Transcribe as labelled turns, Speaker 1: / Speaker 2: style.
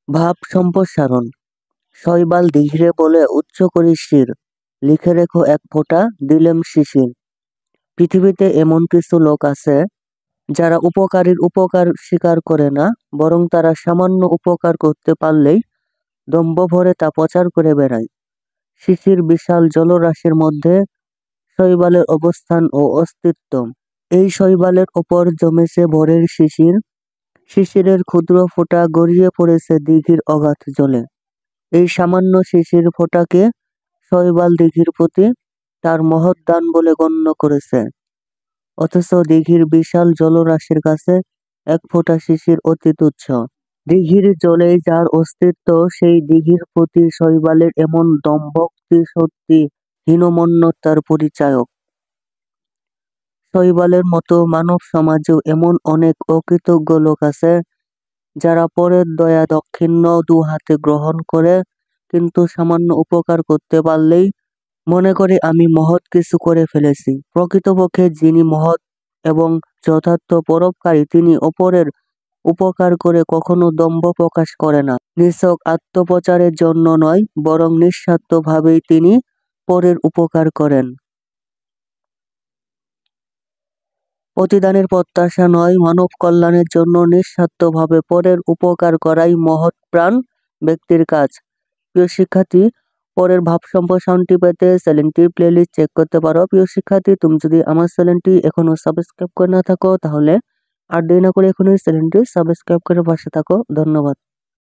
Speaker 1: ভাব সম্প্রসারণ। শৈবাল দিঘিরে বলে উচ্চ করি শির, লিখে রেখো এক ফোঁটা দিলেম শিশির। পৃথিবীতে এমন কিছু লোক আছে যারা উপকারীর উপকার স্বীকার করে না, বরং তারা সামান্য উপকার করতে পারলেই দম্ভ ভরে তা প্রচার করে বেড়ায়। শিশির বিশাল জলরাশির মধ্যে শৈবালের অবস্থান ও অস্তিত্ব। এই শৈবালের ওপর জমেছে ভোরের শিশির, শিশিরের ক্ষুদ্র ফোঁটা গড়িয়ে পড়েছে দিঘির অগাধ জলে। এই সামান্য শিশির ফোঁটাকে শৈবাল দিঘির প্রতি তার মহৎ দান বলে গণ্য করেছে। অথচ দিঘির বিশাল জলরাশির কাছে এক ফোঁটা শিশির অতি তুচ্ছ। দিঘির জলেই যার অস্তিত্ব, সেই দিঘির প্রতি শৈবালের এমন দম্ভোক্তি সত্যি হীনমন্যতার পরিচায়ক। শৈবালের মতো মানব সমাজেও এমন অনেক অকৃতজ্ঞ লোক আছে যারা পরের দয়া দাক্ষিণ্য দু হাতে গ্রহণ করে, কিন্তু সামান্য উপকার করতে পারলেই মনে করে আমি মহৎ কিছু করে ফেলেছি। প্রকৃতপক্ষে যিনি মহৎ এবং যথার্থ পরোপকারী, তিনি অপরের উপকার করে কখনো দম্ভ প্রকাশ করে না। নিছক আত্মপ্রচারের জন্য নয়, বরং নিঃস্বার্থভাবেই তিনি পরের উপকার করেন। প্রতিদানের প্রত্যাশা নয়, মানব কল্যাণের জন্য নিঃস্বার্থভাবে পরের উপকার করাই মহৎ প্রাণ ব্যক্তির কাজ। প্রিয় শিক্ষার্থী, পরের ভাব সম্প্রসারণটি পেতে চ্যানেলটির প্লেলিস্ট চেক করতে পারো। প্রিয় শিক্ষার্থী, তুমি যদি আমার চ্যানেলটি এখনো সাবস্ক্রাইব করে না থাকো, তাহলে আর দেরি না করে এখনই চ্যানেলটি সাবস্ক্রাইব করে পাশে থাকো। ধন্যবাদ।